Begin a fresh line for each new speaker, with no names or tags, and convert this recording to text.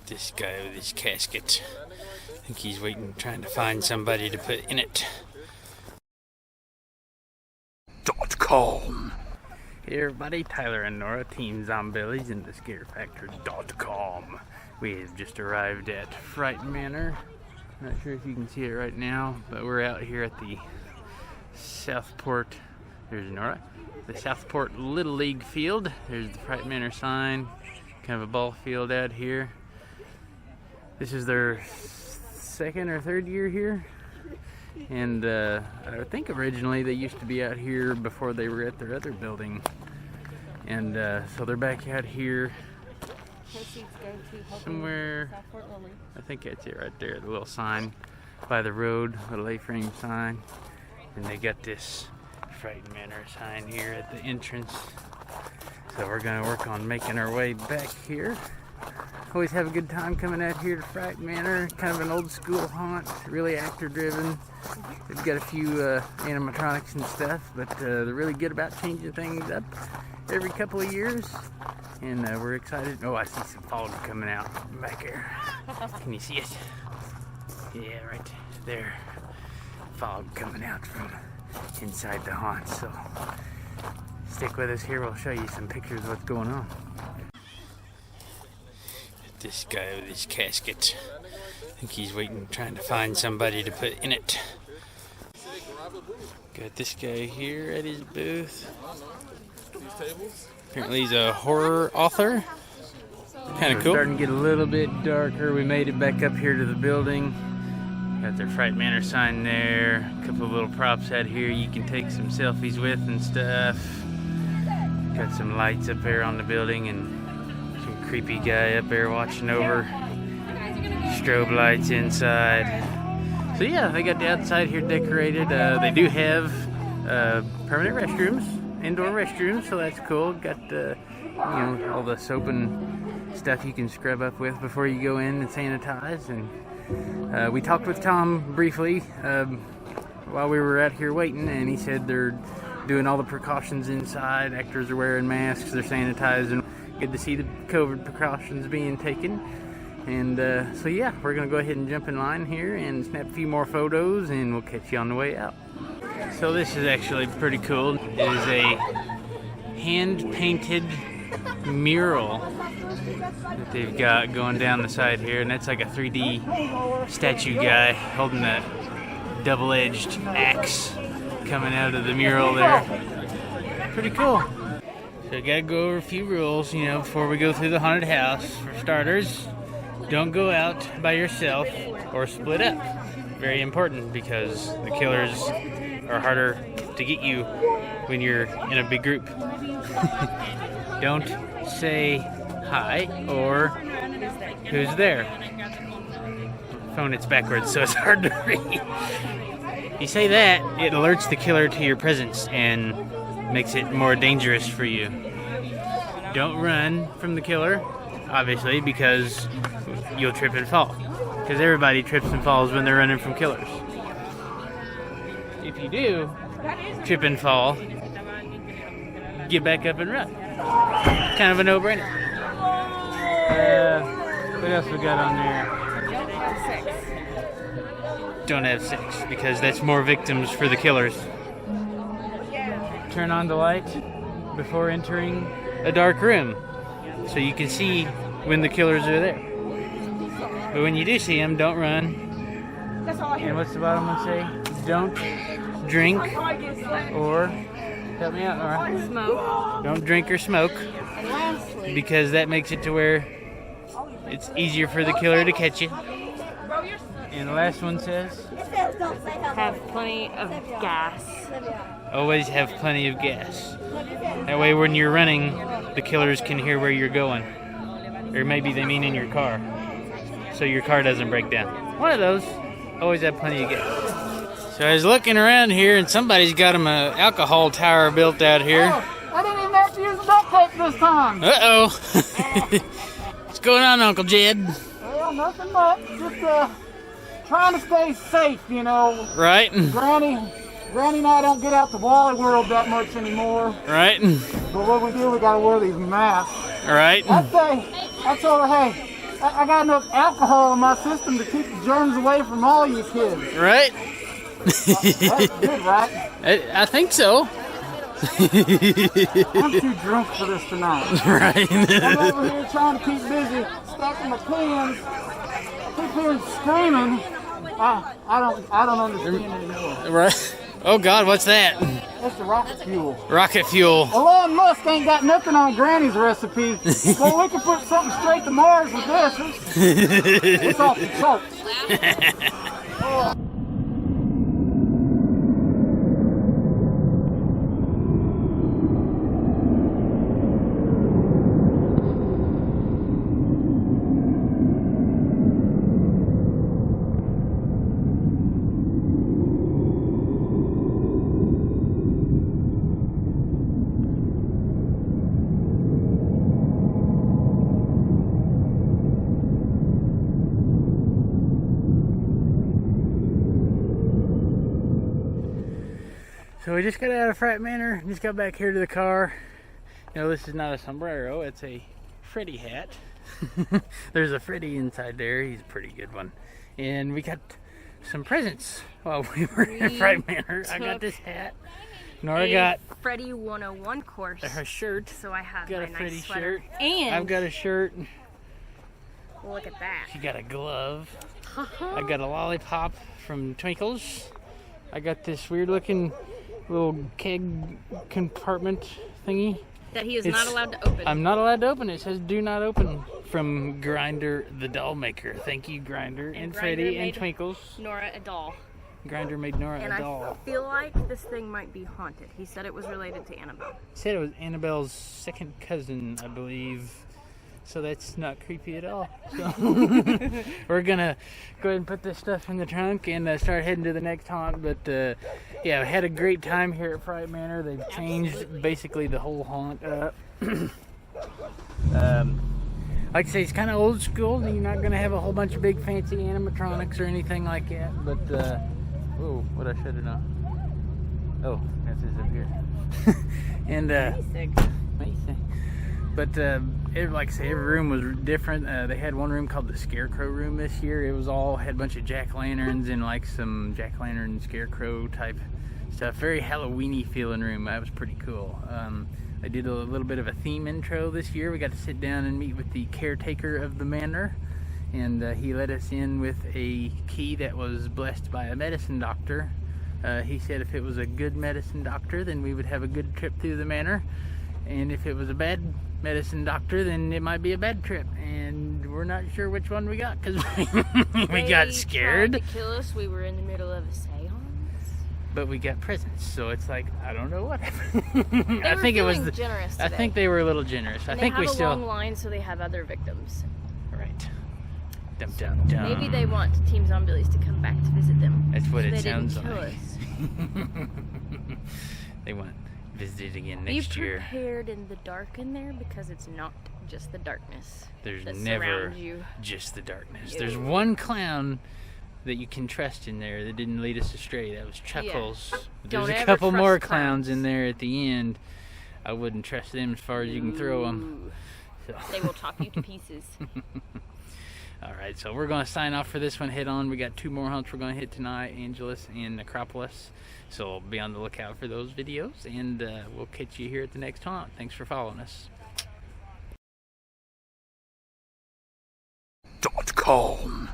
This guy with his casket. I think he's waiting, trying to find somebody to put in it. .com. Hey everybody, Tyler and Nora, Team Zombillies and thescarefactor.com. We have just arrived at Fright Manor. Not sure if you can see it right now, but we're out here at the Southport, there's Nora, the Southport Little League field. There's the Fright Manor sign, kind of a ball field out here. This is their second or third year here, and I think originally they used to be out here before they were at their other building, and so they're back out here somewhere. I think that's it right there, the little sign by the road, little A-frame sign, and they got this Fright Manor sign here at the entrance. So we're gonna work on making our way back here. Always have a good time coming out here to Fright Manor. Kind of an old school haunt, really actor driven. They've got a few animatronics and stuff, but they're really good about changing things up every couple of years. And we're excited. Oh, I see some fog coming out back here. Can you see it? Yeah, right there. Fog coming out from inside the haunt. So stick with us here. We'll show you some pictures of what's going on. This guy with his casket. I think he's waiting, trying to find somebody to put in it. Got this guy here at his booth. Apparently he's a horror author. Kind of cool. Starting to get a little bit darker. We made it back up here to the building. Got their Fright Manor sign there. A couple of little props out here you can take some selfies with and stuff. Got some lights up there on the building and creepy guy up there watching over. Strobe lights inside. So yeah, they got the outside here decorated. They do have permanent restrooms, indoor restrooms, so that's cool. Got you know, all the soap and stuff you can scrub up with before you go in and sanitize. And we talked with Tom briefly while we were out here waiting, and he said they're doing all the precautions inside. Actors are wearing masks, they're sanitizing. Good to see the COVID precautions being taken. And so yeah, we're gonna go ahead and jump in line here and snap a few more photos, and we'll catch you on the way out. So this is actually pretty cool. It is a hand-painted mural that they've got going down the side here, and that's like a 3D statue guy holding a double-edged axe coming out of the mural there. Pretty cool. So I gotta go over a few rules, you know, before we go through the haunted house. For starters, don't go out by yourself or split up. Very important, because the killers are harder to get you when you're in a big group. Don't say hi or who's there. Phone, it's backwards, so it's hard to read. You say that, it alerts the killer to your presence and makes it more dangerous for you. Don't run from the killer, obviously, because you'll trip and fall. Because everybody trips and falls when they're running from killers. If you do trip and fall, get back up and run. Kind of a no-brainer. What else we got on there?
Don't have sex.
Don't have sex, because that's more victims for the killers. Turn on the light before entering a dark room, so you can see when the killers are there. But when you do see them, don't run. And what's the bottom one say? Don't drink or, help me out, Nora.
Smoke.
Don't drink or smoke,
And lastly,
because that makes it to where it's easier for the killer to catch you. And the last one says,
have plenty of gas.
always have plenty of gas. That way when you're running, the killers can hear where you're going. Or maybe they mean in your car, so your car doesn't break down. One of those. Always have plenty of gas. So I was looking around here, and somebody's got them an alcohol tower built out here.
Oh, I didn't even have to use the duct tape this time.
Uh-oh. What's going on, Uncle Jed?
Well, nothing much. Just trying to stay safe, you know.
Right.
Granny and I don't get out to Wally World that much anymore.
Right.
But what we do, we gotta wear these masks.
Right.
I'd say, hey, I got enough alcohol in my system to keep the germs away from all you kids.
Right?
That's good, right?
I think so.
I'm too drunk for this tonight.
Right.
I'm over here trying to keep busy, stacking my cans. I keep hearing screaming. I don't understand anymore.
Right. Oh God, what's that?
That's the rocket fuel.
Rocket fuel.
Elon Musk ain't got nothing on Granny's recipe. Well, we can put something straight to Mars with this. It's off the charts.
So we just got out of Fright Manor, just got back here to the car. You know, this is not a sombrero, it's a Freddy hat. There's a Freddy inside there, he's a pretty good one. And we got some presents while we were at Fright Manor. I got this hat. Nora got
Freddy 101 course.
her shirt.
So I have
Got
my
a Freddy
nice sweater.
shirt.
And
I've got a shirt.
look at that.
She got a glove. I got a lollipop from Twinkles. I got this weird looking little keg compartment thingy.
That he is not allowed to open.
I'm not allowed to open it. It says do not open from Grinder the doll maker. Thank you, Grinder and Freddy and Twinkles.
Nora a doll.
Grinder made Nora
And
a doll.
I feel like this thing might be haunted. He said it was related to Annabelle.
Said it was Annabelle's second cousin, I believe. So that's not creepy at all. So we're gonna go ahead and put this stuff in the trunk and start heading to the next haunt. But yeah, we had a great time here at Fright Manor. They've changed basically the whole haunt up. Like I say, it's kind of old school. You're not gonna have a whole bunch of big fancy animatronics or anything like that. But whoa, what I should have done. Oh, that's this up here. And but like I say, every room was different. They had one room called the Scarecrow Room this year. It was all had a bunch of jack-o'-lanterns and like some jack-o'-lantern scarecrow type stuff. Very Halloween-y feeling room. That was pretty cool. I did a little bit of a theme intro this year. We got to sit down and meet with the caretaker of the manor, and he let us in with a key that was blessed by a medicine doctor. He said if it was a good medicine doctor, then we would have a good trip through the manor, and if it was a bad medicine doctor, then it might be a bad trip, and we're not sure which one we got because we got scared.
They tried to kill us. We were in the middle of a seance.
But we got presents, so it's like I don't know what.
I think it was generous today.
I think they were a little generous.
And
I think
they have
we still
a long line, so they have other victims.
right. Dum dum dum.
Maybe they want Team Zombillies to come back to visit them.
That's what
so
it
they
sounds
didn't kill
like.
us.
They want visited again
Be
next year.
prepared in the dark in there because it's not just the darkness.
There's
that
never
surrounds you.
just the darkness.
Yeah.
There's one clown that you can trust in there that didn't lead us astray. That was Chuckles. But
Don't
there's a
ever
couple
trust
more
clowns.
clowns in there at the end. I wouldn't trust them as far as you can throw them.
Ooh. They will chop you to pieces.
Alright, so we're going to sign off for this one head on. We got 2 more hunts we're going to hit tonight, Angelus and Necropolis. So be on the lookout for those videos, and we'll catch you here at the next haunt. Thanks for following us. .com